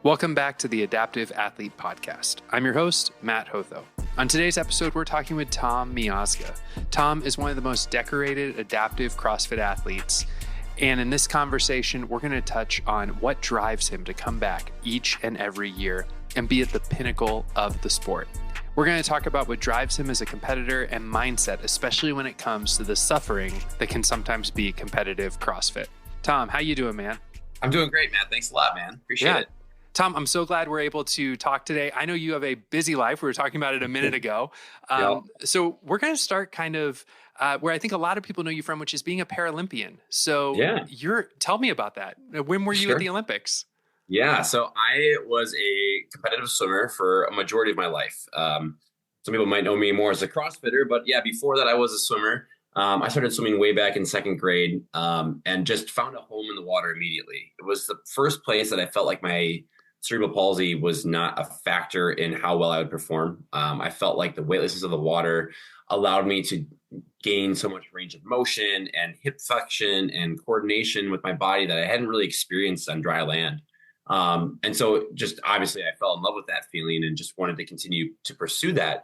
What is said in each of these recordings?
Welcome back to the Adaptive Athlete Podcast. I'm your host, Matt Hotho. On today's episode, we're talking with Tom Miazga. Tom is one of the most decorated adaptive CrossFit athletes. And in this conversation, we're going to touch on what drives him to come back each and every year and be at the pinnacle of the sport. We're going to talk about what drives him as a competitor and mindset, especially when it comes to the suffering that can sometimes be competitive CrossFit. Tom, how you doing, man? I'm doing great, man. Thanks a lot, man. Appreciate it. Tom, I'm so glad we're able to talk today. I know you have a busy life. We were talking about it a minute ago. So we're going to start kind of where I think a lot of people know you from, which is being a Paralympian. So tell me about that. When were you at the Olympics? Yeah, so I was a competitive swimmer for a majority of my life. Some people might know me more as a CrossFitter, but yeah, before that I was a swimmer. I started swimming way back in second grade and just found a home in the water immediately. It was the first place that I felt like my cerebral palsy was not a factor in how well I would perform. I felt like the weightlessness of the water allowed me to gain so much range of motion and hip flexion and coordination with my body that I hadn't really experienced on dry land. And so just obviously I fell in love with that feeling and just wanted to continue to pursue that.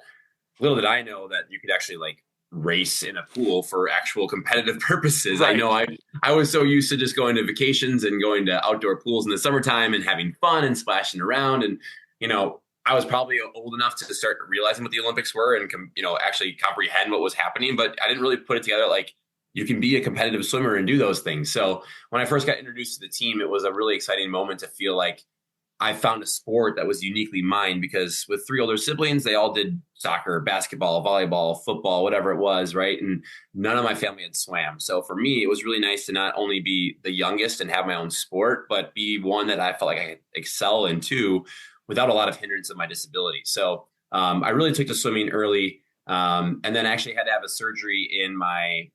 Little did I know that you could actually like race in a pool for actual competitive purposes. Right. I know I was so used to just going to vacations and going to outdoor pools in the summertime and having fun and splashing around. And, I was probably old enough to start realizing what the Olympics were and, actually comprehend what was happening. But I didn't really put it together like you can be a competitive swimmer and do those things. So when I first got introduced to the team, it was a really exciting moment to feel like I found a sport that was uniquely mine, because with three older siblings, they all did soccer, basketball, volleyball, football, whatever it was, right? And none of my family had swam. So for me, it was really nice to not only be the youngest and have my own sport, but be one that I felt like I could excel in too, without a lot of hindrance of my disability. So I really took to swimming early, and then actually had to have a surgery in my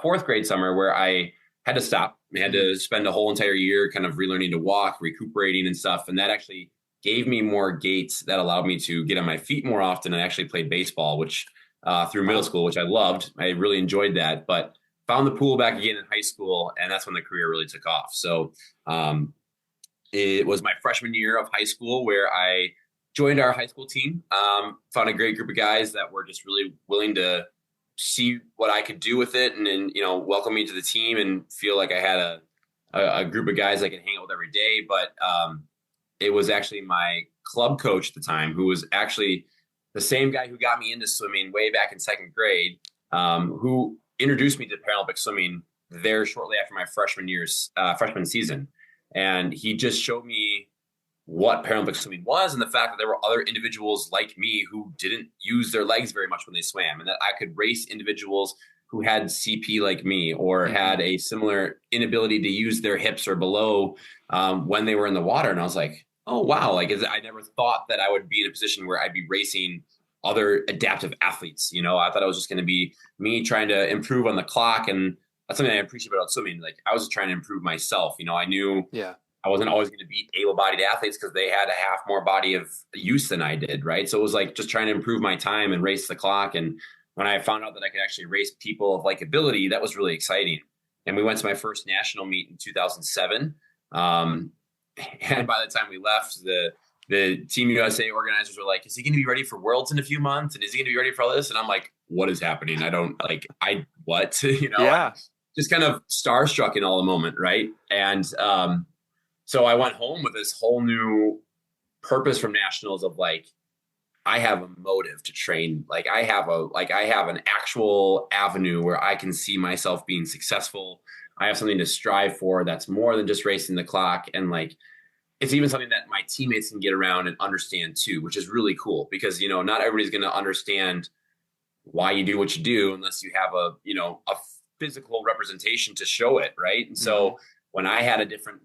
fourth grade summer where I had to stop. I had to spend a whole entire year kind of relearning to walk, recuperating and stuff. And that actually gave me more gaits that allowed me to get on my feet more often. I actually played baseball, which through middle school, which I loved. I really enjoyed that, but found the pool back again in high school. And that's when the career really took off. So it was my freshman year of high school where I joined our high school team, found a great group of guys that were just really willing to see what I could do with it and welcome me to the team and feel like I had a group of guys I could hang out with every day. But it was actually my club coach at the time, who was actually the same guy who got me into swimming way back in second grade, who introduced me to Paralympic swimming there shortly after my freshman season. And he just showed me what Paralympic swimming was and the fact that there were other individuals like me who didn't use their legs very much when they swam, and that I could race individuals who had CP like me or had a similar inability to use their hips or below when they were in the water. And I was like, oh, wow. Like I never thought that I would be in a position where I'd be racing other adaptive athletes. I thought it was just going to be me trying to improve on the clock. And that's something I appreciate about swimming. Like I was just trying to improve myself. I knew I wasn't always going to beat able-bodied athletes because they had a half more body of use than I did, right? So it was like just trying to improve my time and race the clock. And when I found out that I could actually race people of like ability, that was really exciting. And we went to my first national meet in 2007. And by the time we left, the Team USA organizers were like, is he going to be ready for Worlds in a few months? And is he going to be ready for all this? And I'm like, what is happening? What? Just kind of starstruck in all the moment, right? And so I went home with this whole new purpose from nationals of like, I have a motive to train. Like I have an actual avenue where I can see myself being successful. I have something to strive for that's more than just racing the clock. And like, it's even something that my teammates can get around and understand too, which is really cool because, not everybody's going to understand why you do what you do unless you have a physical representation to show it. Right. And so when I had a different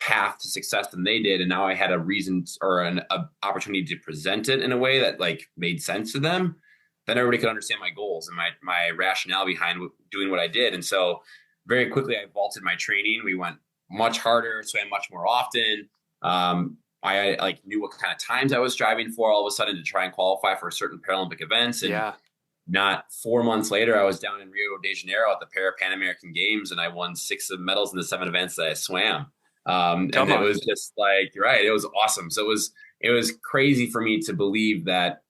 path to success than they did, and now I had a reason or an opportunity to present it in a way that like made sense to them, then everybody could understand my goals and my rationale behind doing what I did. And so very quickly I vaulted my training. We went much harder, swam much more often. I like knew what kind of times I was striving for all of a sudden to try and qualify for certain Paralympic events. And not 4 months later, I was down in Rio de Janeiro at the Pan American Games, and I won 6 medals in the 7 events that I swam. And it was just like, right, it was awesome. So it was crazy for me to believe that.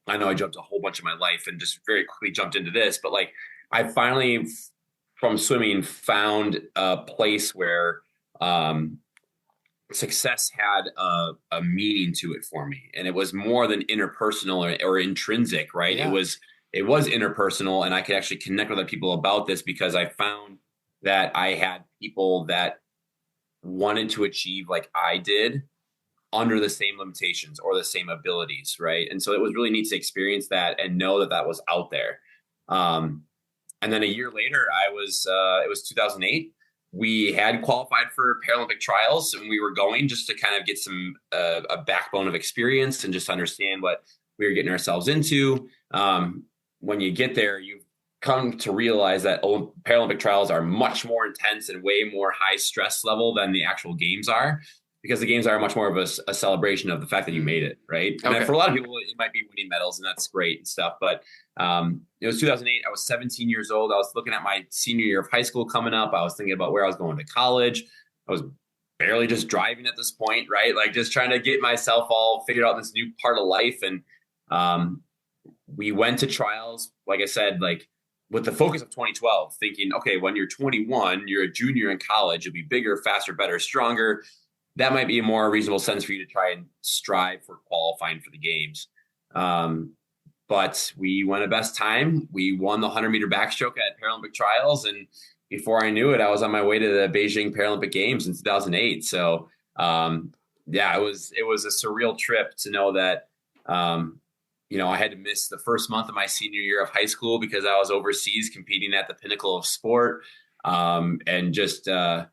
I know I jumped a whole bunch of my life and just very quickly jumped into this, but like I finally from swimming found a place where success had a meaning to it for me. And it was more than interpersonal or intrinsic, right? Yeah. It was interpersonal, and I could actually connect with other people about this because I found that I had people that wanted to achieve like I did under the same limitations or the same abilities, right? And so it was really neat to experience that and know that that was out there. And then a year later, it was 2008. We had qualified for Paralympic trials, and we were going just to kind of get some a backbone of experience and just understand what we were getting ourselves into. When you get there, you come to realize that Paralympic trials are much more intense and way more high stress level than the actual games are, because the games are much more of a celebration of the fact that you made it, right? And for a lot of people, it might be winning medals, and that's great and stuff. But it was 2008. I was 17 years old. I was looking at my senior year of high school coming up. I was thinking about where I was going to college. I was barely just driving at this point, right? Like just trying to get myself all figured out in this new part of life. And we went to trials, like I said, like with the focus of 2012, thinking, okay, when you're 21, you're a junior in college, you'll be bigger, faster, better, stronger. That might be a more reasonable sense for you to try and strive for qualifying for the games. But we went a best time. We won the 100-meter backstroke at Paralympic trials. And before I knew it, I was on my way to the Beijing Paralympic Games in 2008. So, it was a surreal trip to know that, I had to miss the first month of my senior year of high school because I was overseas competing at the pinnacle of sport. And just, man,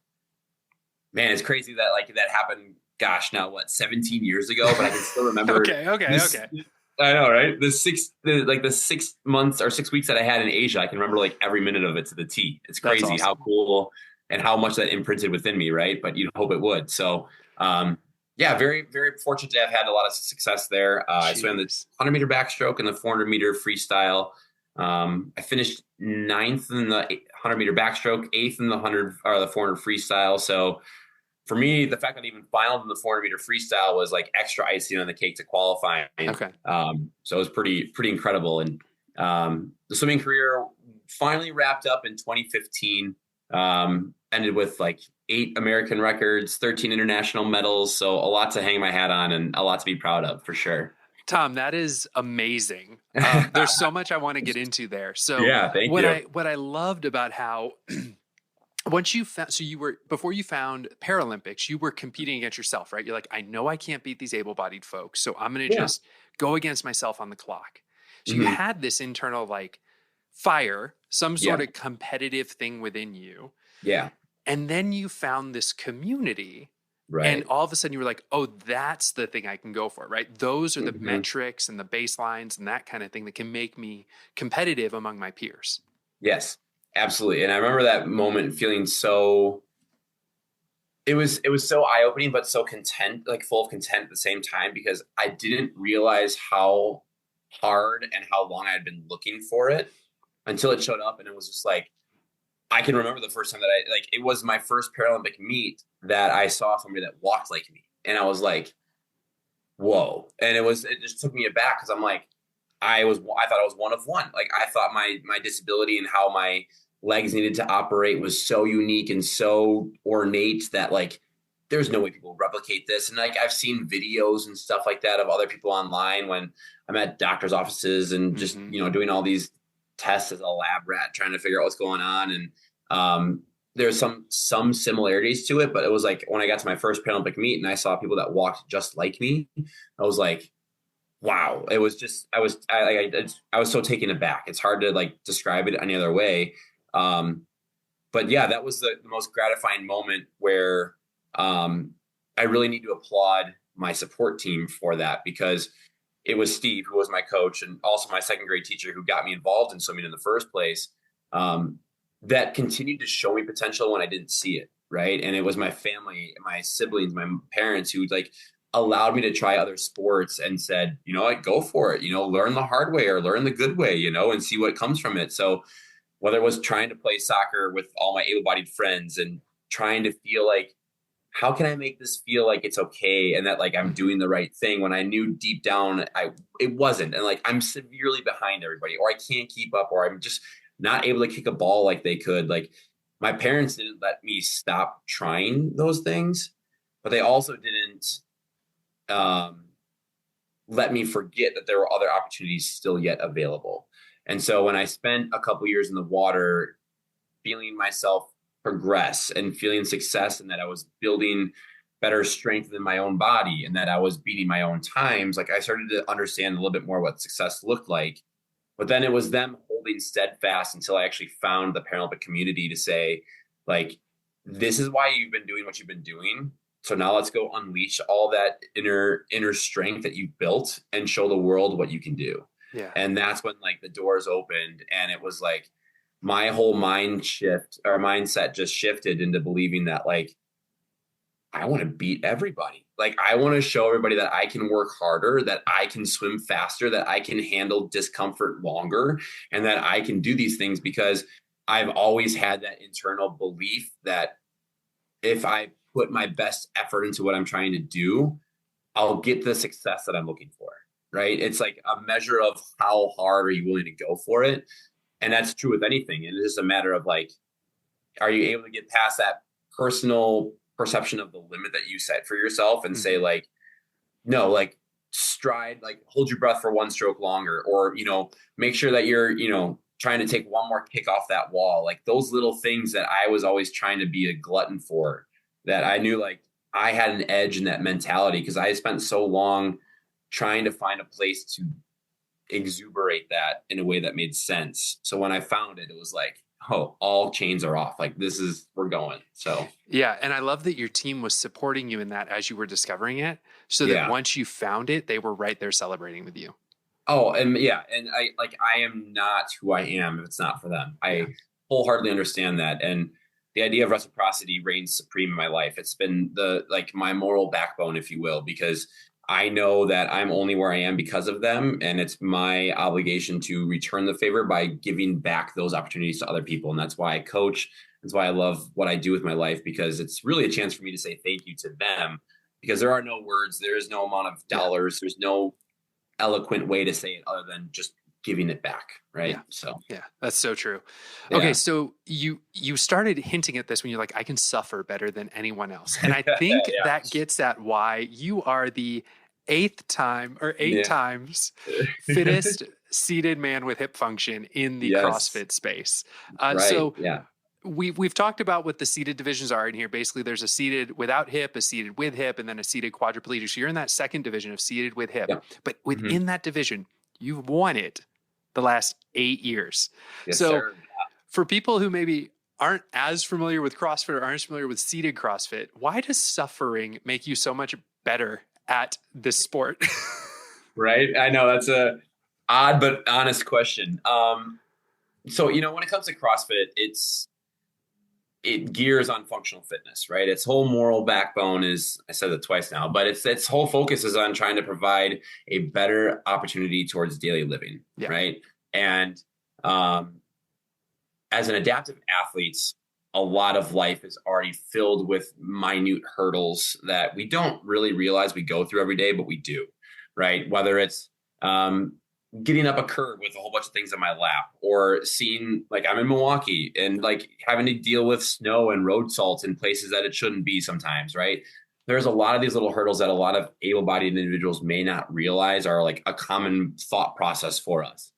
it's crazy that that happened. Gosh, now what, 17 years ago? But I can still remember. Okay. I know, right? The 6 months or 6 weeks that I had in Asia, I can remember like every minute of it to the T. It's crazy awesome. How cool and how much that imprinted within me, right? But you'd hope it would. So, very, very fortunate to have had a lot of success there. I swam the 100-meter backstroke and the 400-meter freestyle. I finished 9th in the 100-meter backstroke, 8th in the 100 or the 400 freestyle. So for me, the fact that I even finaled in the 400-meter freestyle was like extra icing on the cake to qualify. Okay. So it was pretty incredible. And the swimming career finally wrapped up in 2015. Ended with like 8 American records, 13 international medals. So a lot to hang my hat on and a lot to be proud of for sure. Tom, that is amazing. There's so much I want to get into there. So thank you. What I loved about how once you found, before you found Paralympics, you were competing against yourself, right? You're like, I know I can't beat these able-bodied folks, so I'm going to just go against myself on the clock. So you had this internal like fire, some sort of competitive thing within you. Yeah. And then you found this community. Right. And all of a sudden you were like, oh, that's the thing I can go for, right? Those are the metrics and the baselines and that kind of thing that can make me competitive among my peers. Yes, absolutely. And I remember that moment feeling it was so eye-opening, but so content, like full of content at the same time, because I didn't realize how hard and how long I had been looking for it until it showed up. And it was just like, I can remember the first time that it was my first Paralympic meet that I saw somebody that walked like me. And I was like, whoa. And it just took me aback because I'm like, I thought I was one of one. Like I thought my disability and how my legs needed to operate was so unique and so ornate that like, there's no way people replicate this. And like, I've seen videos and stuff like that of other people online when I'm at doctor's offices and just, doing all these tests as a lab rat, trying to figure out what's going on. And there's some similarities to it, but it was like when I got to my first Paralympic meet and I saw people that walked just like me, I was like, wow. It was just, I was so taken aback. It's hard to like describe it any other way. But yeah, that was the most gratifying moment where I really need to applaud my support team for that, because it was Steve, who was my coach and also my second grade teacher, who got me involved in swimming in the first place, that continued to show me potential when I didn't see it. Right. And it was my family, my siblings, my parents who like allowed me to try other sports and said, go for it, learn the hard way or learn the good way, and see what comes from it. So whether it was trying to play soccer with all my able-bodied friends and trying to feel like how can I make this feel like it's okay and that like I'm doing the right thing when I knew deep down it wasn't. And like I'm severely behind everybody, or I can't keep up, or I'm just not able to kick a ball like they could. Like my parents didn't let me stop trying those things, but they also didn't um, let me forget that there were other opportunities still yet available. And so when I spent a couple years in the water, feeling myself progress and feeling success, and that I was building better strength in my own body and that I was beating my own times, like I started to understand a little bit more what success looked like. But then it was them holding steadfast until I actually found the Paralympic community to say, like, this is why you've been doing what you've been doing. So now let's go unleash all that inner strength that you've built and show the world what you can do. Yeah. And that's when like the doors opened, and it was like my whole mindset just shifted into believing that like I want to beat everybody. Like I want to show everybody that I can work harder, that I can swim faster, that I can handle discomfort longer, and that I can do these things because I've always had that internal belief that if I put my best effort into what I'm trying to do, I'll get the success that I'm looking for. Right. It's like a measure of how hard are you willing to go for it. And that's true with anything. And it's just a matter of like, are you able to get past that personal perception of the limit that you set for yourself and say like, no, like stride, like hold your breath for one stroke longer, or, make sure that you're, trying to take one more kick off that wall. Like those little things that I was always trying to be a glutton for, that I knew like I had an edge in that mentality because I spent so long trying to find a place to exuberate that in a way that made sense. So when I found it, it was like, oh, all chains are off. Like we're going. So yeah. And I love that your team was supporting you in that as you were discovering it, so that once you found it, they were right there celebrating with you. Oh, and yeah. And I am not who I am if it's not for them. I wholeheartedly understand that. And the idea of reciprocity reigns supreme in my life. It's been my moral backbone, if you will, because I know that I'm only where I am because of them. And it's my obligation to return the favor by giving back those opportunities to other people. And that's why I coach. That's why I love what I do with my life, because it's really a chance for me to say thank you to them, because there are no words. There is no amount of dollars. There's no eloquent way to say it other than just giving it back. Right. Yeah. So, yeah, that's so true. Okay. So you started hinting at this when you're like, I can suffer better than anyone else. And I think that gets at why you are the eight times fittest seated man with hip function in the CrossFit space. We've talked about what the seated divisions are in here. Basically, there's a seated without hip, a seated with hip, and then a seated quadriplegic. So you're in that second division of seated with hip. But within that division, you've won it the last 8 years. For people who maybe aren't as familiar with CrossFit or aren't familiar with seated CrossFit, why does suffering make you so much better at this sport? Right. I know that's a odd but honest question. So, when it comes to CrossFit, it gears on functional fitness, right? Its whole moral backbone is, I said it twice now, but its whole focus is on trying to provide a better opportunity towards daily living, right? And as an adaptive athlete, a lot of life is already filled with minute hurdles that we don't really realize we go through every day, but we do, right? Whether it's getting up a curb with a whole bunch of things in my lap, or seeing, like, I'm in Milwaukee and like having to deal with snow and road salt in places that it shouldn't be sometimes, right? There's a lot of these little hurdles that a lot of able-bodied individuals may not realize are like a common thought process for us.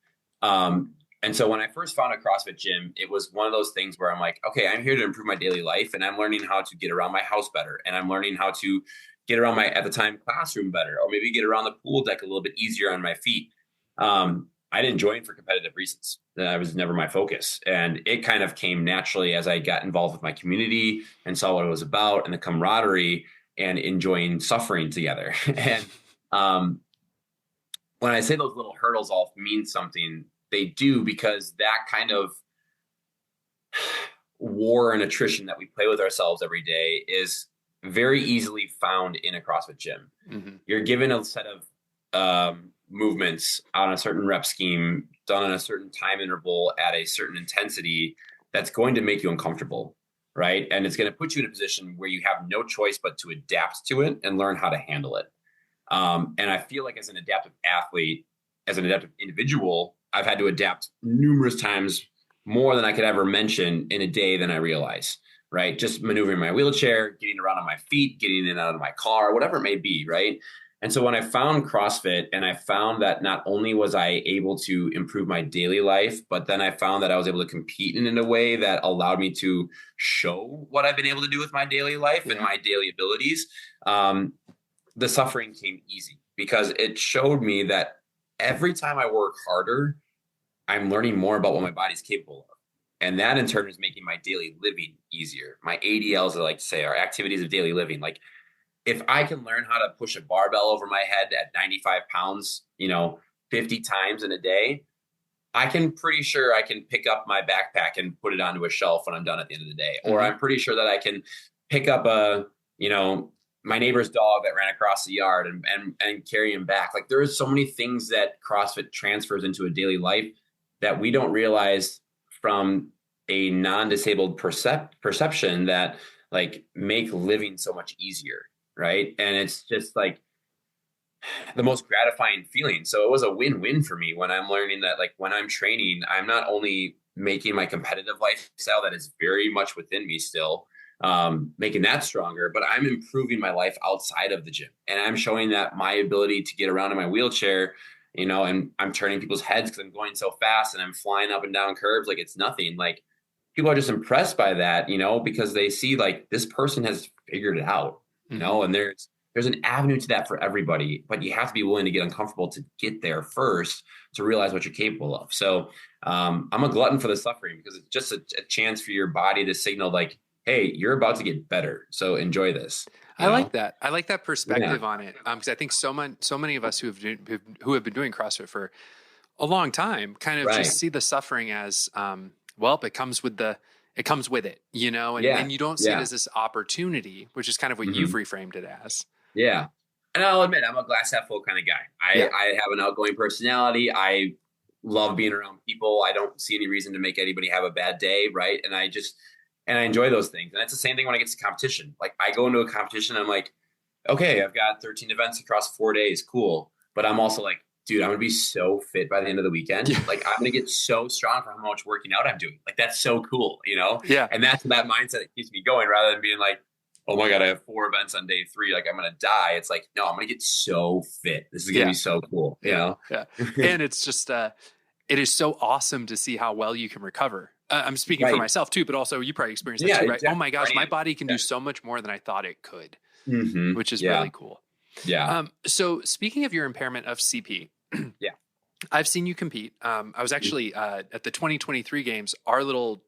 And so when I first found a CrossFit gym, it was one of those things where I'm like, okay, I'm here to improve my daily life, and I'm learning how to get around my house better. And I'm learning how to get around my, at the time, classroom better, or maybe get around the pool deck a little bit easier on my feet. I didn't join for competitive reasons. That was never my focus. And it kind of came naturally as I got involved with my community and saw what it was about, and the camaraderie and enjoying suffering together. And when I say those little hurdles all mean something, they do, because that kind of war and attrition that we play with ourselves every day is very easily found in a CrossFit gym. Mm-hmm. You're given a set of movements on a certain rep scheme done on a certain time interval at a certain intensity that's going to make you uncomfortable, right? And it's going to put you in a position where you have no choice but to adapt to it and learn how to handle it. And I feel like as an adaptive athlete, as an adaptive individual, I've had to adapt numerous times more than I could ever mention in a day than I realize, right? Just maneuvering my wheelchair, getting around on my feet, getting in and out of my car, whatever it may be, right? And so when I found CrossFit and I found that not only was I able to improve my daily life, but then I found that I was able to compete in a way that allowed me to show what I've been able to do with my daily life and my daily abilities. The suffering came easy because it showed me that every time I work harder, I'm learning more about what my body's capable of. And that in turn is making my daily living easier. My ADLs, I like to say, are activities of daily living. Like if I can learn how to push a barbell over my head at 95 pounds, 50 times in a day, I can pretty sure I can pick up my backpack and put it onto a shelf when I'm done at the end of the day. Or I'm pretty sure that I can pick up my neighbor's dog that ran across the yard and carry him back. Like there are so many things that CrossFit transfers into a daily life that we don't realize from a non-disabled perception that like make living so much easier. Right. And it's just like the most gratifying feeling. So it was a win-win for me when I'm learning that like when I'm training, I'm not only making my competitive lifestyle that is very much within me still, making that stronger, but I'm improving my life outside of the gym. And I'm showing that my ability to get around in my wheelchair, and I'm turning people's heads because I'm going so fast and I'm flying up and down curves like it's nothing. Like people are just impressed by that, because they see like this person has figured it out, and there's an avenue to that for everybody, but you have to be willing to get uncomfortable to get there first to realize what you're capable of. So I'm a glutton for the suffering because it's just a chance for your body to signal like, hey, you're about to get better. So enjoy this. I like that. I like that perspective on it. Because I think so many of us who have been doing CrossFit for a long time kind of just see the suffering as, it comes with it, and you don't see it as this opportunity, which is kind of what you've reframed it as. Yeah. And I'll admit, I'm a glass half full kind of guy. I have an outgoing personality. I love being around people. I don't see any reason to make anybody have a bad day. Right. And I enjoy those things. And it's the same thing when I get to competition. Like I go into a competition, I'm like, okay, I've got 13 events across 4 days. Cool. But I'm also like, dude, I'm going to be so fit by the end of the weekend. Like I'm going to get so strong for how much working out I'm doing. Like that's so cool, Yeah. And that's that mindset that keeps me going rather than being like, oh my God, I have 4 events on day 3. Like I'm going to die. It's like, no, I'm going to get so fit. This is going to be so cool. Yeah. And it's just, it is so awesome to see how well you can recover. I'm speaking for myself too, but also you probably experienced that too, right? Exactly. Oh my gosh, my body can do so much more than I thought it could, which is really cool. Yeah. So speaking of your impairment of CP, I've seen you compete. I was actually at the 2023 games, our little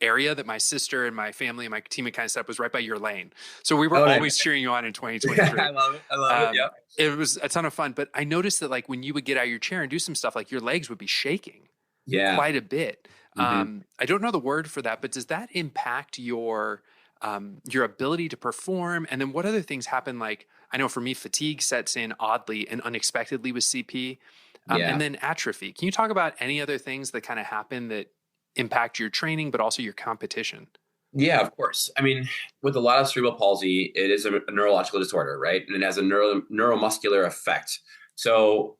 area that my sister and my family and my team had kind of set up was right by your lane. So we were always cheering you on in 2023. I love it. Yeah. It was a ton of fun, but I noticed that like when you would get out of your chair and do some stuff, like your legs would be shaking quite a bit. I don't know the word for that, but does that impact your ability to perform? And then what other things happen? Like, I know for me, fatigue sets in oddly and unexpectedly with CP, and then atrophy. Can you talk about any other things that kind of happen that impact your training, but also your competition? Yeah, of course. I mean, with a lot of cerebral palsy, it is a neurological disorder, right? And it has a neuromuscular effect. So,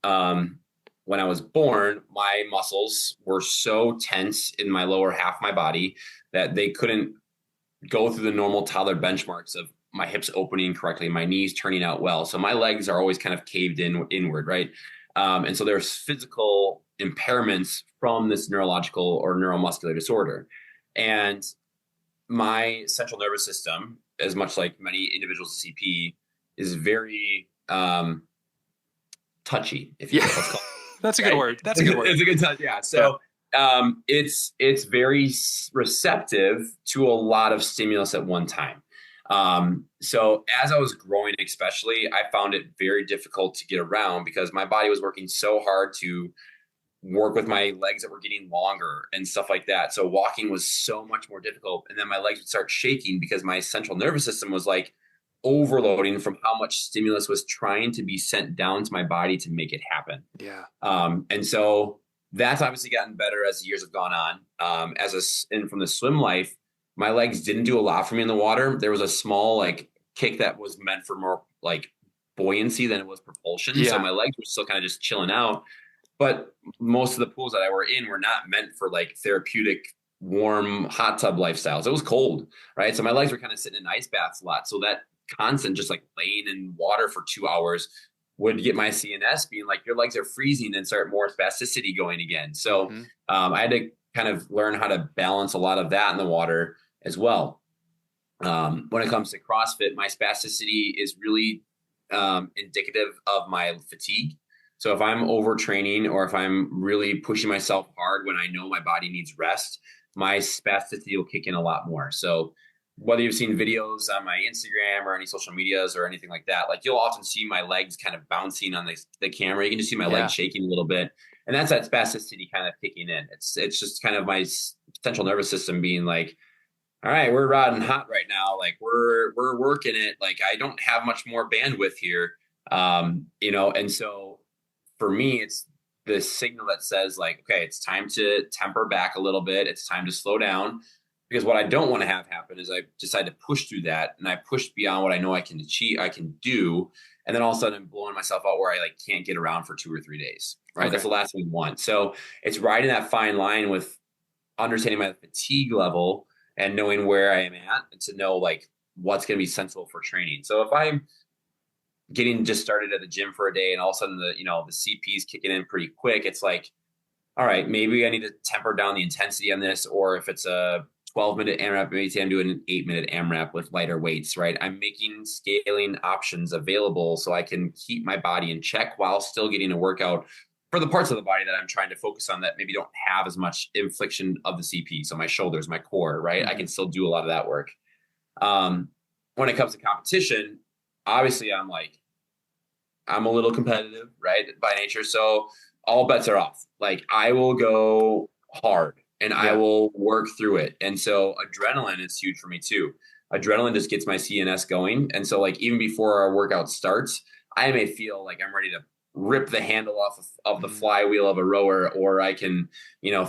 when I was born, my muscles were so tense in my lower half of my body that they couldn't go through the normal toddler benchmarks of my hips opening correctly, my knees turning out well. So my legs are always kind of caved inward, right? And so there's physical impairments from this neurological or neuromuscular disorder. And my central nervous system, as much like many individuals with CP, is very touchy, if you will. Let's call it. That's a good word. That's a good word. It's a good touch. Yeah. So it's very receptive to a lot of stimulus at one time. So as I was growing, especially, I found it very difficult to get around because my body was working so hard to work with my legs that were getting longer and stuff like that. So walking was so much more difficult. And then my legs would start shaking because my central nervous system was like overloading from how much stimulus was trying to be sent down to my body to make it happen. Yeah. And so that's obviously gotten better as the years have gone on. And from the swim life, my legs didn't do a lot for me in the water. There was a small like kick that was meant for more like buoyancy than it was propulsion. So Yeah. my legs were still kind of just chilling out. But most of the pools that I were in were not meant for like therapeutic, warm hot tub lifestyles. It was cold, right? So my legs were kind of sitting in ice baths a lot. So that constant just like laying in water for 2 hours would get my CNS being like, your legs are freezing and start more spasticity going again. So I had to kind of learn how to balance a lot of that in the water as well. When it comes to CrossFit, my spasticity is really indicative of my fatigue. So if I'm overtraining or if I'm really pushing myself hard when I know my body needs rest, my spasticity will kick in a lot more. So whether you've seen videos on my Instagram or any social medias or anything like that, like you'll often see my legs kind of bouncing on the camera. You can just see my legs shaking a little bit. And that's that spasticity kind of kicking in. It's just kind of my central nervous system being like, all right, we're riding hot right now. Like we're working it. Like I don't have much more bandwidth here. And so for me, it's the signal that says like, okay, it's time to temper back a little bit. It's time to slow down, because what I don't want to have happen is I decide to push through that and I push beyond what I know I can achieve, I can do. And then all of a sudden I'm blowing myself out where I like can't get around for 2 or 3 days. Right. Okay. That's the last thing we want. So it's riding that fine line with understanding my fatigue level and knowing where I am at to know like what's going to be sensible for training. So if I'm getting just started at the gym for a day and all of a sudden the CP is kicking in pretty quick, it's like, all right, maybe I need to temper down the intensity on this. Or if it's a 12-minute AMRAP, maybe I'm doing an 8-minute AMRAP with lighter weights, right? I'm making scaling options available so I can keep my body in check while still getting a workout for the parts of the body that I'm trying to focus on that maybe don't have as much infliction of the CP. So my shoulders, my core, right? I can still do a lot of that work. When it comes to competition, obviously I'm a little competitive, right, by nature. So all bets are off. Like I will go hard and I will work through it. And so adrenaline is huge for me too. Adrenaline just gets my CNS going. And so like even before our workout starts, I may feel like I'm ready to rip the handle off of the flywheel of a rower, or I can,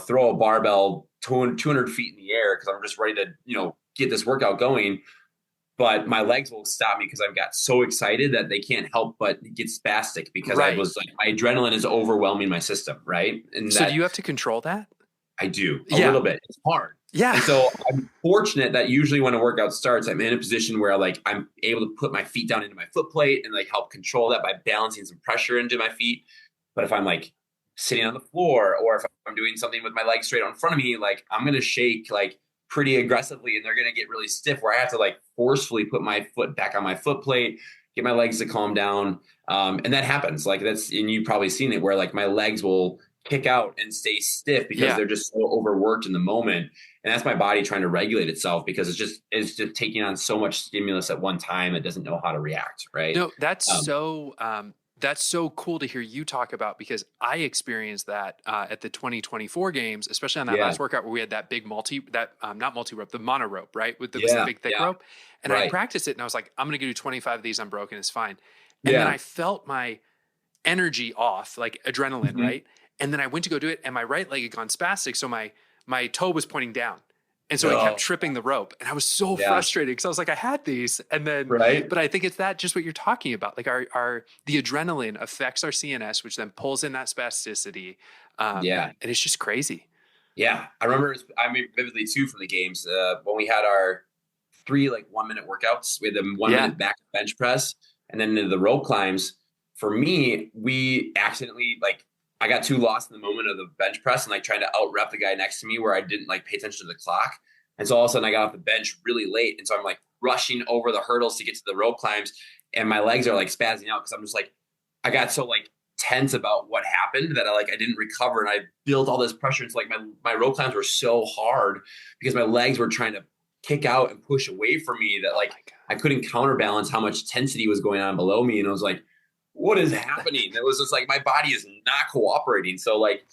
throw a barbell 200 feet in the air because I'm just ready to, get this workout going. But my legs will stop me because I've got so excited that they can't help but get spastic because I was like, my adrenaline is overwhelming my system. Right. And so do you have to control that? I do a little bit. It's hard. Yeah. And so I'm fortunate that usually when a workout starts, I'm in a position where like I'm able to put my feet down into my foot plate and like help control that by balancing some pressure into my feet. But if I'm like sitting on the floor or if I'm doing something with my legs straight out in front of me, like I'm going to shake like pretty aggressively and they're going to get really stiff where I have to like forcefully put my foot back on my foot plate, get my legs to calm down. And that happens like and you've probably seen it where like my legs will kick out and stay stiff because they're just so overworked in the moment. And that's my body trying to regulate itself because it's just taking on so much stimulus at one time. It doesn't know how to react. Right. No, that's so cool to hear you talk about, because I experienced that at the 2024 games, especially on that last workout where we had that big not multi-rope, the mono rope, right? With the big thick rope. And I practiced it and I was like, I'm going to do 25 of these unbroken. It's fine. And then I felt my energy off, like adrenaline, right? And then I went to go do it and my right leg had gone spastic. So my toe was pointing down. And so I kept tripping the rope and I was so frustrated because I was like, I had these. And then, but I think it's just what you're talking about. Like the adrenaline affects our CNS, which then pulls in that spasticity. And it's just crazy. Yeah. I remember, vividly too from the games, when we had our 3 like 1-minute workouts, we had the 1 minute back bench press and then the rope climbs. For me, we accidentally I got too lost in the moment of the bench press and like trying to out rep the guy next to me where I didn't like pay attention to the clock. And so all of a sudden I got off the bench really late. And so I'm like rushing over the hurdles to get to the rope climbs and my legs are like spazzing out. Cause I'm just like, I got so like tense about what happened that I didn't recover. And I built all this pressure. It's like my rope climbs were so hard because my legs were trying to kick out and push away from me that I couldn't counterbalance how much tensity was going on below me. And I was like, what is happening? It was just like, my body is not cooperating. So like,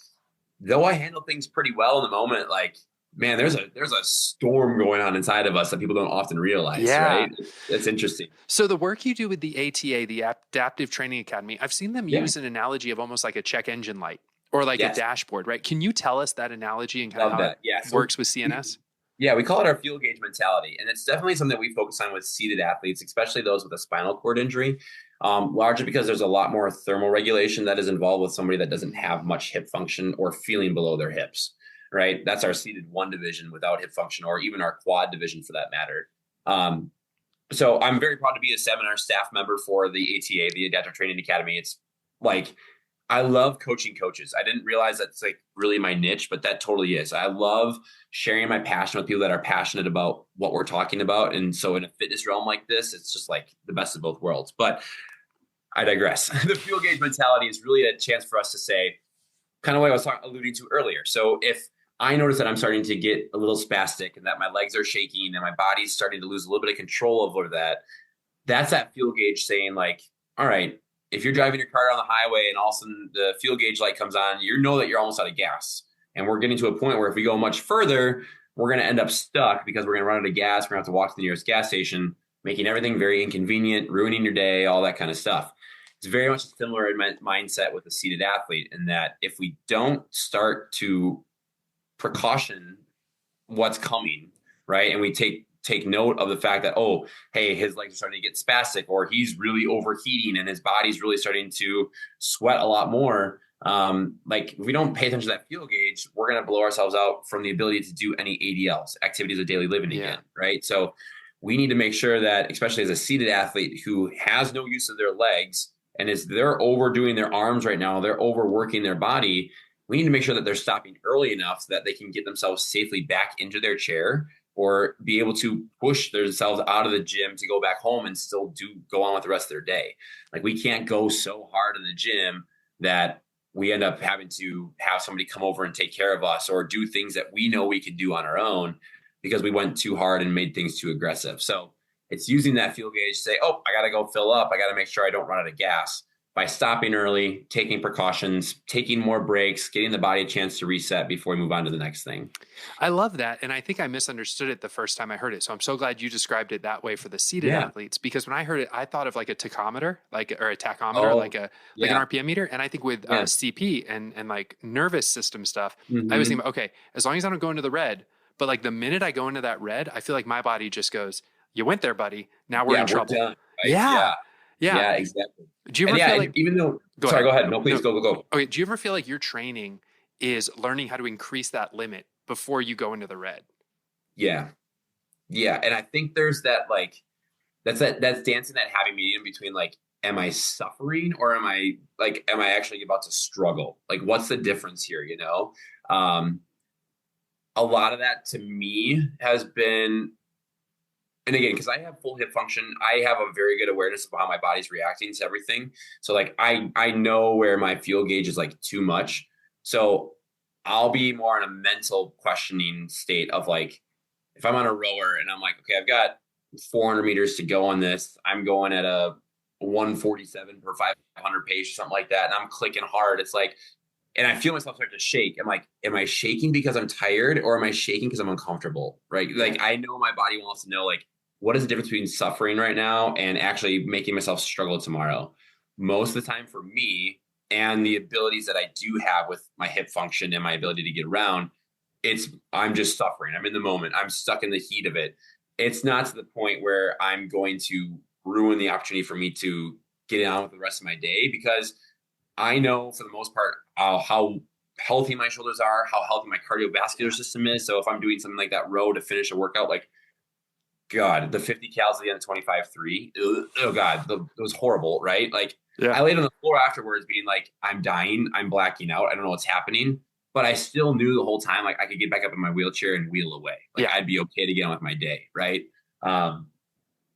though I handle things pretty well in the moment, like, man, there's a storm going on inside of us that people don't often realize. Right? It's interesting. So the work you do with the ATA, the Adaptive Training Academy, I've seen them use an analogy of almost like a check engine light or like a dashboard, right? Can you tell us that analogy and kind of how it works with CNS? Yeah, we call it our field gauge mentality. And it's definitely something that we focus on with seated athletes, especially those with a spinal cord injury, largely because there's a lot more thermal regulation that is involved with somebody that doesn't have much hip function or feeling below their hips, right? That's our seated one division without hip function, or even our quad division for that matter. So I'm very proud to be a seminar staff member for the ATA, the Adaptive Training Academy. It's like, I love coaching coaches. I didn't realize that's like really my niche, but that totally is. I love sharing my passion with people that are passionate about what we're talking about. And so in a fitness realm like this, it's just like the best of both worlds. But I digress. The field gauge mentality is really a chance for us to say, kind of what I was alluding to earlier. So if I notice that I'm starting to get a little spastic and that my legs are shaking and my body's starting to lose a little bit of control over that, that's that field gauge saying like, all right, if you're driving your car on the highway and all of a sudden the field gauge light comes on, you know that you're almost out of gas. And we're getting to a point where if we go much further, we're going to end up stuck because we're going to run out of gas. We're going to have to walk to the nearest gas station, making everything very inconvenient, ruining your day, all that kind of stuff. It's very much a similar mindset with a seated athlete, in that if we don't start to precaution what's coming, right, and we take note of the fact that, oh, hey, his legs are starting to get spastic, or he's really overheating and his body's really starting to sweat a lot more. Like if we don't pay attention to that field gauge, we're going to blow ourselves out from the ability to do any ADLs, activities of daily living again, right? So we need to make sure that, especially as a seated athlete who has no use of their legs, and they're overdoing their arms right now, they're overworking their body, we need to make sure that they're stopping early enough so that they can get themselves safely back into their chair, or be able to push themselves out of the gym to go back home and still go on with the rest of their day. Like we can't go so hard in the gym that we end up having to have somebody come over and take care of us, or do things that we know we could do on our own because we went too hard and made things too aggressive. So it's using that field gauge to say, oh, I got to go fill up. I got to make sure I don't run out of gas, by stopping early, taking precautions, taking more breaks, getting the body a chance to reset before we move on to the next thing. I love that. And I think I misunderstood it the first time I heard it. So I'm so glad you described it that way for the seated athletes, because when I heard it, I thought of like a tachometer, or a tachometer, like an RPM meter. And I think with CP and like nervous system stuff, I was thinking, okay, as long as I don't go into the red, but like the minute I go into that red, I feel like my body just goes, you went there, buddy. Now we're in trouble. Done, right? Yeah, exactly. Do you ever feel like, even though, go ahead. No, please go. Okay. Do you ever feel like your training is learning how to increase that limit before you go into the red? Yeah. And I think there's that, like, that's dancing that happy medium between like, am I suffering, or am I actually about to struggle? Like, what's the difference here? You know, a lot of that to me has been, and again, because I have full hip function, I have a very good awareness of how my body's reacting to everything. So like, I know where my field gauge is like too much. So I'll be more in a mental questioning state of like, if I'm on a rower and I'm like, okay, I've got 400 meters to go on this. I'm going at a 147 per 500 pace or something like that. And I'm clicking hard. It's like, and I feel myself start to shake. I'm like, am I shaking because I'm tired, or am I shaking because I'm uncomfortable? Right. Like, I know my body wants to know, like, what is the difference between suffering right now and actually making myself struggle tomorrow? Most of the time for me, and the abilities that I do have with my hip function and my ability to get around, I'm just suffering. I'm in the moment. I'm stuck in the heat of it. It's not to the point where I'm going to ruin the opportunity for me to get on with the rest of my day, because I know for the most part how healthy my shoulders are, how healthy my cardiovascular system is. So if I'm doing something like that row to finish a workout, like, God, the 50 cals at the end of 25.3. Oh God, it was horrible, right? Like, I laid on the floor afterwards being like, I'm dying, I'm blacking out, I don't know what's happening. But I still knew the whole time, like, I could get back up in my wheelchair and wheel away. Like, I'd be okay to get on with my day, right?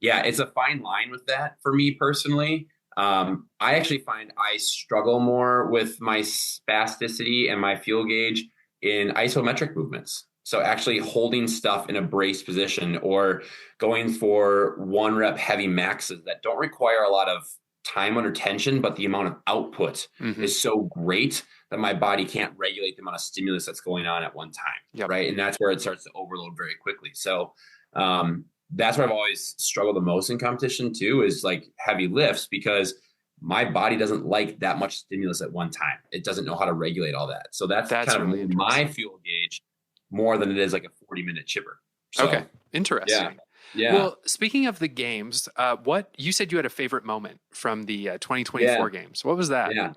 It's a fine line with that for me personally. I actually find I struggle more with my spasticity and my field gauge in isometric movements. So actually holding stuff in a brace position, or going for 1 rep heavy maxes that don't require a lot of time under tension, but the amount of output is so great that my body can't regulate the amount of stimulus that's going on at one time. Right. And that's where it starts to overload very quickly. So that's where I've always struggled the most in competition too, is like heavy lifts, because my body doesn't like that much stimulus at one time. It doesn't know how to regulate all that. So that's kind of really my field gauge, more than it is like a 40-minute chipper. So, Okay. Interesting. Yeah. Well, speaking of the games, what you said you had a favorite moment from the 2024 games. What was that? Yeah.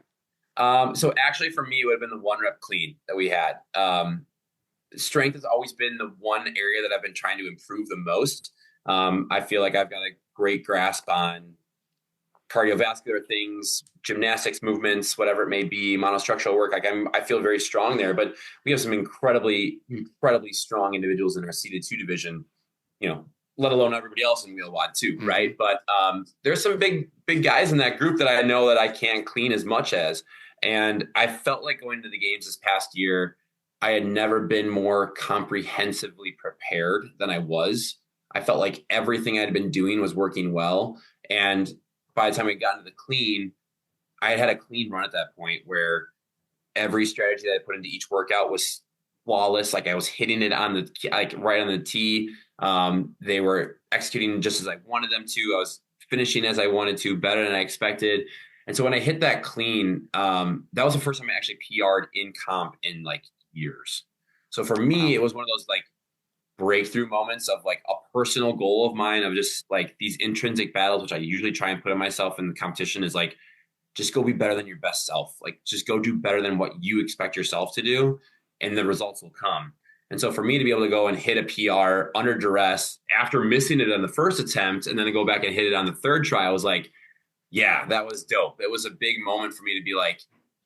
So actually for me, it would have been the 1-rep clean that we had. Strength has always been the one area that I've been trying to improve the most. I feel like I've got a great grasp on cardiovascular things, gymnastics movements, whatever it may be, monostructural work. Like I feel very strong there, but we have some incredibly strong individuals in our seated 2 division, let alone everybody else in wheel WOD too. Mm-hmm. Right. But, there's some big guys in that group that I know that I can't clean as much as, and I felt like going to the games this past year, I had never been more comprehensively prepared than I was. I felt like everything I'd been doing was working well. And by the time we got into the clean, I had a clean run at that point where every strategy that I put into each workout was flawless. Like I was hitting it on right on the tee. They were executing just as I wanted them to. I was finishing as I wanted to, better than I expected. And so when I hit that clean, that was the first time I actually PR'd in comp in like years. So for me, it was one of those like breakthrough moments of like a personal goal of mine of just like these intrinsic battles, which I usually try and put in myself in the competition, is like, just go be better than your best self. Like just go do better than what you expect yourself to do, and the results will come. And so for me to be able to go and hit a PR under duress after missing it on the first attempt, and then to go back and hit it on the third try, I was like, yeah, that was dope. It was a big moment for me to be like,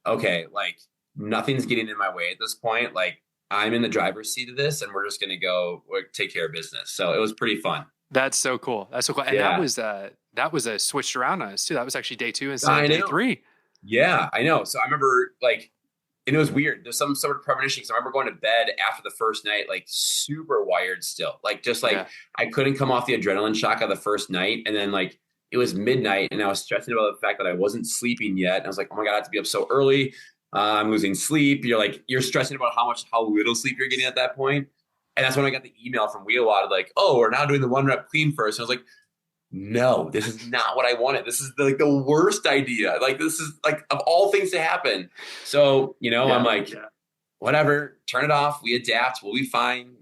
okay, like nothing's getting in my way at this point. Like I'm in the driver's seat of this, and we're just going to go take care of business. So it was pretty fun. That's so cool. And that was a switched around on us too. That was actually day 2 instead of day 3. Yeah, I know. So I remember like, and it was weird. There's some sort of premonition. So I remember going to bed after the first night, like super wired still, like just like I couldn't come off the adrenaline shock of the first night. And then like it was midnight and I was stressing about the fact that I wasn't sleeping yet. And I was like, oh my God, I have to be up so early. I'm losing sleep. You're stressing about how little sleep you're getting at that point. And that's when I got the email from Wheelwad like, oh, we're now doing the 1-rep clean first. And I was like, no, this is not what I wanted. This is like the worst idea. Like, this is like of all things to happen. So, I'm like, whatever, turn it off. We adapt. We'll be fine.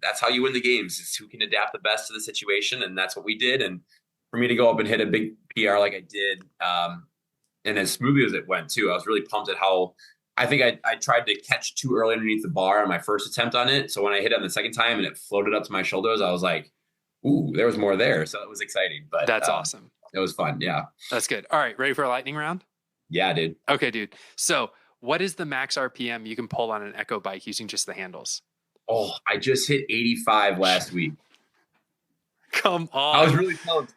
That's how you win the games. It's who can adapt the best to the situation. And that's what we did. And for me to go up and hit a big PR like I did, and as smoothly as it went too, I was really pumped at how I think I tried to catch too early underneath the bar on my first attempt on it. So when I hit it on the second time and it floated up to my shoulders, I was like, ooh, there was more there. So it was exciting. But that's awesome. It was fun. Yeah. That's good. All right. Ready for a lightning round? Yeah, dude. Okay, dude. So what is the max RPM you can pull on an Echo bike using just the handles? Oh, I just hit 85 last week. Come on. I was really pumped.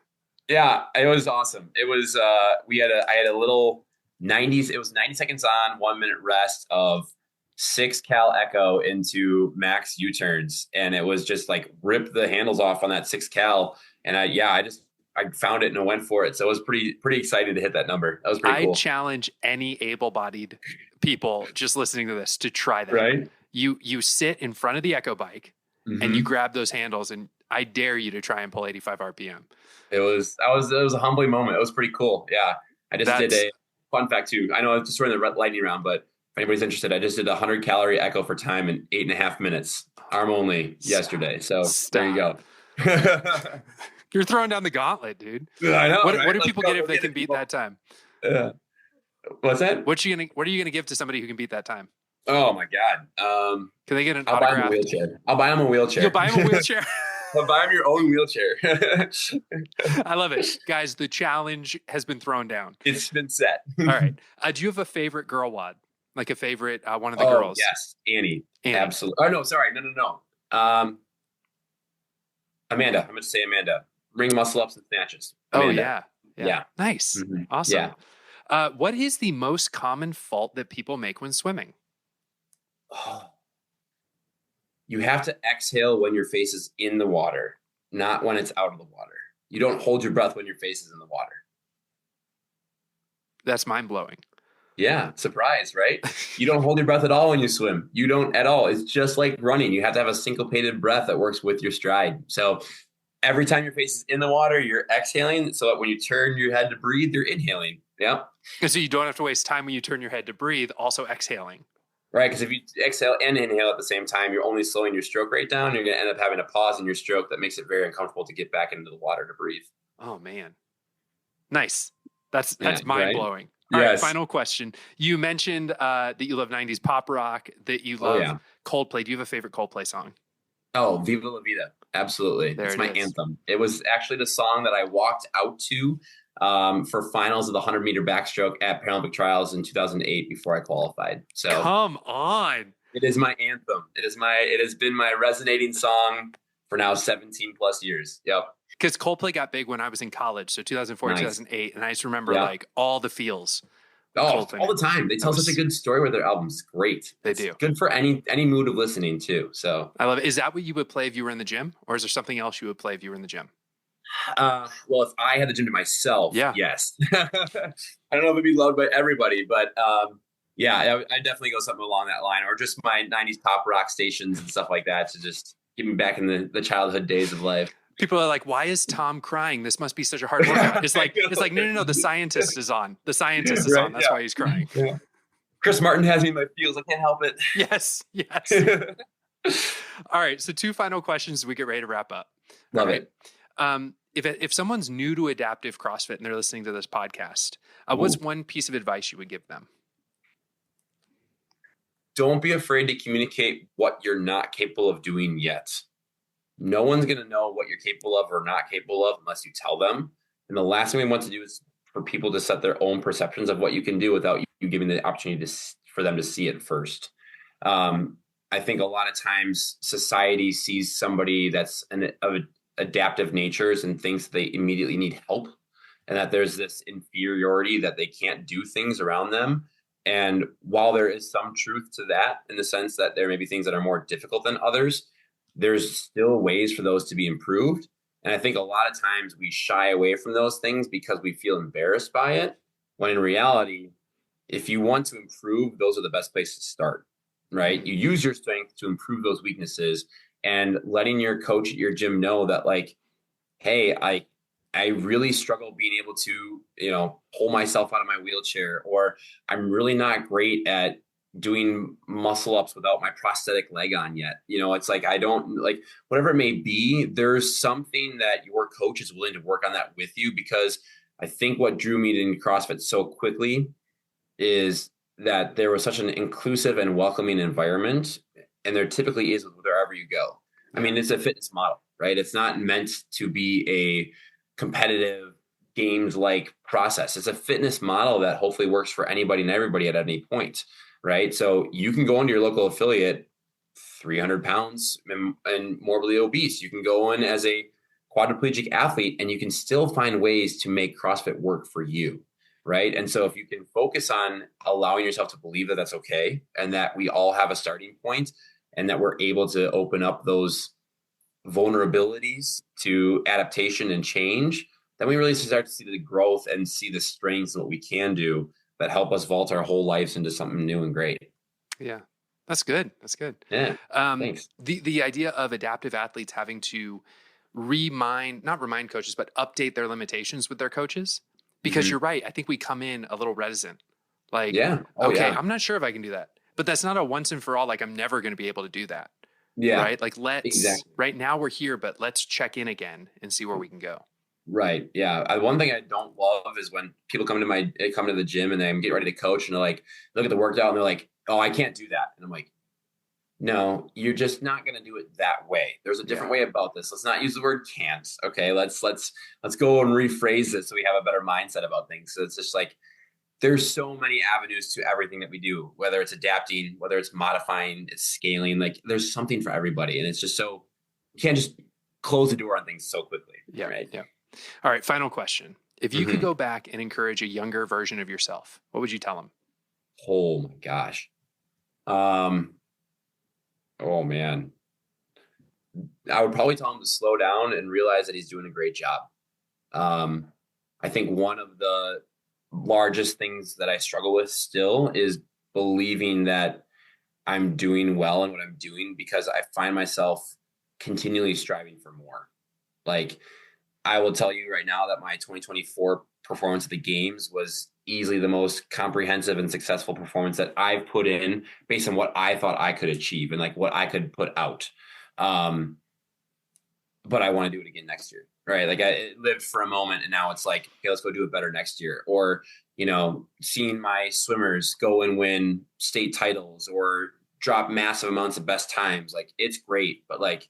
Yeah, it was awesome. It was, I had a little 90s. It was 90 seconds on, 1 minute rest of 6 cal echo into max U-turns. And it was just like rip the handles off on that 6 cal. And I found it and I went for it. So it was pretty excited to hit that number. That was pretty cool. I challenge any able-bodied people just listening to this to try that. Right. You sit in front of the Echo bike and you grab those handles, and I dare you to try and pull 85 RPM. It was a humbling moment. It was pretty cool. Yeah. I just did a fun fact too. I know I was just running the lightning round, but if anybody's interested, I just did a 100 calorie Echo for time in 8.5 minutes, arm only yesterday. So there you go. You're throwing down the gauntlet, dude. I know. What do people get if they can beat that time? What's that? What are you gonna give to somebody who can beat that time? Oh my God. Can they get an autograph? Buy him a wheelchair. I'll buy him a wheelchair. You'll buy him a wheelchair? I'll buy him your own wheelchair. I love it. Guys, the challenge has been thrown down. It's been set. All right. Do you have a favorite girl WOD? Like a favorite, one of the girls? Yes. Annie. Absolutely. Oh, no, sorry. No. Amanda. I'm going to say Amanda. Ring muscle ups and snatches. Amanda. Oh, yeah. Nice. Mm-hmm. Awesome. Yeah. What is the most common fault that people make when swimming? You have to exhale when your face is in the water, not when it's out of the water. You don't hold your breath when your face is in the water. That's mind-blowing. Yeah, surprise, right? You don't hold your breath at all when you swim. You don't at all. It's just like running. You have to have a syncopated breath that works with your stride. So every time your face is in the water, you're exhaling, so that when you turn your head to breathe, you're inhaling. Yeah. So you don't have to waste time when you turn your head to breathe, also exhaling. right? Because if you exhale and inhale at the same time, you're only slowing your stroke rate down. You're going to end up having a pause in your stroke that makes it very uncomfortable to get back into the water to breathe. Oh man. Nice. That's Yeah, mind right? blowing. All right, final question. You mentioned that you love 90s pop rock, that you love Coldplay. Do you have a favorite Coldplay song? Oh, Viva La Vida. Absolutely. It's my anthem. It was actually the song that I walked out to for finals of the 100-meter backstroke at Paralympic trials in 2008 before I qualified. So come on. It is my anthem. It has been my resonating song for now 17 plus years. Yep. Because Coldplay got big when I was in college, so 2004, 2008, and I just remember like all the feels. All the time. They tell such a good story with their albums. Great. They do. Good for any mood of listening too. So I love it. Is that what you would play if you were in the gym, or is there something else you would play if you were in the gym? Well, if I had the gym to myself, yes. I don't know if it'd be loved by everybody, but I definitely go something along that line, or just my 90s pop rock stations and stuff like that to just get me back in the childhood days of life. People are like, why is Tom crying? This must be such a hard workout. It's like, no. The scientist is on. The scientist is on. That's why he's crying. Yeah. Chris Martin has me in my feels. I can't help it. Yes. All right. So 2 final questions as we get ready to wrap up. Love it. If someone's new to adaptive CrossFit and they're listening to this podcast, what's one piece of advice you would give them? Don't be afraid to communicate what you're not capable of doing yet. No one's going to know what you're capable of or not capable of unless you tell them. And the last thing we want to do is for people to set their own perceptions of what you can do without you giving the opportunity for them to see it first. I think a lot of times society sees somebody that's of adaptive natures and thinks they immediately need help, and that there's this inferiority that they can't do things around them. And while there is some truth to that, in the sense that there may be things that are more difficult than others, there's still ways for those to be improved. And I think a lot of times we shy away from those things because we feel embarrassed by it, when in reality, if you want to improve, those are the best places to start, right? You use your strength to improve those weaknesses, and letting your coach at your gym know that, like, hey, I really struggle being able to, pull myself out of my wheelchair, or I'm really not great at doing muscle ups without my prosthetic leg on yet. It's like, I don't like, whatever it may be, there's something that your coach is willing to work on that with you. Because I think what drew me to CrossFit so quickly is that there was such an inclusive and welcoming environment. And there typically is wherever you go. I mean, it's a fitness model, right? It's not meant to be a competitive games-like process. It's a fitness model that hopefully works for anybody and everybody at any point. Right. So you can go into your local affiliate, 300 pounds and morbidly obese. You can go in as a quadriplegic athlete, and you can still find ways to make CrossFit work for you. Right. And so if you can focus on allowing yourself to believe that that's okay, and that we all have a starting point, and that we're able to open up those vulnerabilities to adaptation and change, then we really start to see the growth and see the strengths and what we can do that help us vault our whole lives into something new and great. Yeah, that's good. Yeah, thanks. The idea of adaptive athletes having to not remind coaches, but update their limitations with their coaches, because you're right. I think we come in a little reticent. Like, I'm not sure if I can do that, but that's not a once and for all. Like, I'm never going to be able to do that. Yeah. Right. Like, right now we're here, but let's check in again and see where we can go. Right. Yeah. One thing I don't love is when people come to the gym and I'm getting ready to coach, and they're like, look at the workout and they're like, oh, I can't do that. And I'm like, no, you're just not going to do it that way. There's a different way about this. Let's not use the word can't. Okay. Let's go and rephrase it so we have a better mindset about things. So it's just like, there's so many avenues to everything that we do, whether it's adapting, whether it's modifying, it's scaling, like there's something for everybody. And it's just you can't just close the door on things so quickly. Yeah. Right. Yeah. All right. Final question. If you could go back and encourage a younger version of yourself, what would you tell him? Oh my gosh. Oh man. I would probably tell him to slow down and realize that he's doing a great job. I think one of the largest things that I struggle with still is believing that I'm doing well in what I'm doing, because I find myself continually striving for more. Like, I will tell you right now that my 2024 performance at the games was easily the most comprehensive and successful performance that I've put in based on what I thought I could achieve and like what I could put out. But I want to do it again next year, right? Like I lived for a moment and now it's like, okay, let's go do it better next year. Or, seeing my swimmers go and win state titles or drop massive amounts of best times. Like it's great, but like,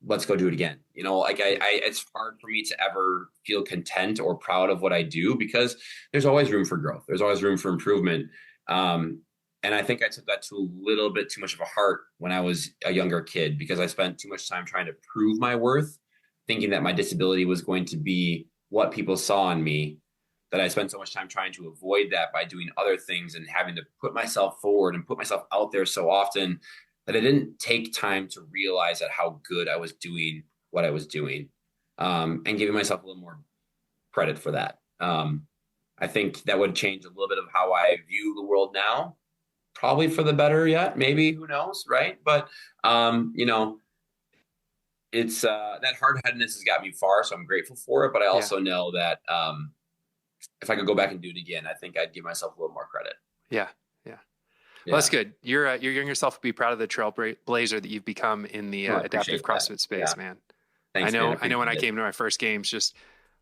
let's go do it again. It's hard for me to ever feel content or proud of what I do because there's always room for growth. There's always room for improvement. And I think I took that to a little bit too much of a heart when I was a younger kid because I spent too much time trying to prove my worth, thinking that my disability was going to be what people saw in me, that I spent so much time trying to avoid that by doing other things and having to put myself forward and put myself out there so often that I didn't take time to realize that how good I was doing what I was doing, and giving myself a little more credit for that. I think that would change a little bit of how I view the world now. Probably for the better yet, maybe, who knows, right? But, it's that hard-headedness has got me far, so I'm grateful for it. But I also know that if I could go back and do it again, I think I'd give myself a little more credit. Yeah. Well, that's good. You're young yourself to be proud of the trailblazer that you've become in the adaptive CrossFit space, man. Thanks, I know when I came to my first games, just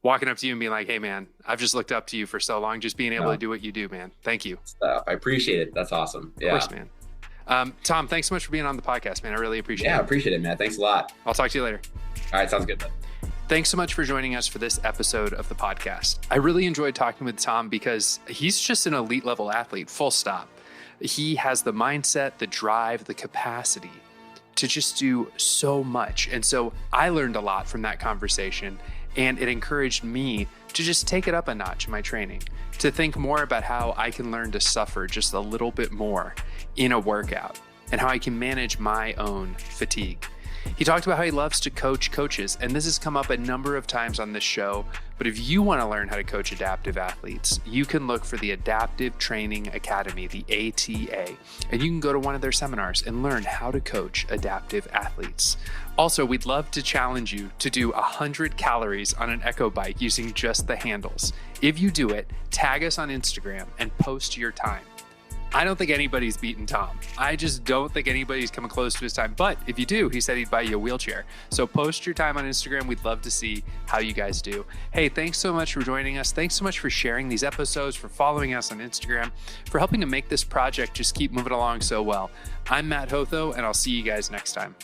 walking up to you and being like, hey man, I've just looked up to you for so long, just being able to do what you do, man. Thank you. I appreciate it. That's awesome. Of course, man. Tom, thanks so much for being on the podcast, man. I really appreciate it. Yeah, I appreciate it, man. Thanks a lot. I'll talk to you later. All right. Sounds good, man. Thanks so much for joining us for this episode of the podcast. I really enjoyed talking with Tom because he's just an elite level athlete, full stop. He has the mindset, the drive, the capacity to just do so much. And so I learned a lot from that conversation, and it encouraged me to just take it up a notch in my training, to think more about how I can learn to suffer just a little bit more in a workout and how I can manage my own fatigue. He talked about how he loves to coach coaches, and this has come up a number of times on this show. But if you want to learn how to coach adaptive athletes, you can look for the Adaptive Training Academy, the ATA, and you can go to one of their seminars and learn how to coach adaptive athletes. Also, we'd love to challenge you to do 100 calories on an Echo Bike using just the handles. If you do it, tag us on Instagram and post your time. I don't think anybody's beaten Tom. I just don't think anybody's coming close to his time. But if you do, he said he'd buy you a wheelchair. So post your time on Instagram. We'd love to see how you guys do. Hey, thanks so much for joining us. Thanks so much for sharing these episodes, for following us on Instagram, for helping to make this project just keep moving along so well. I'm Matt Hotho, and I'll see you guys next time.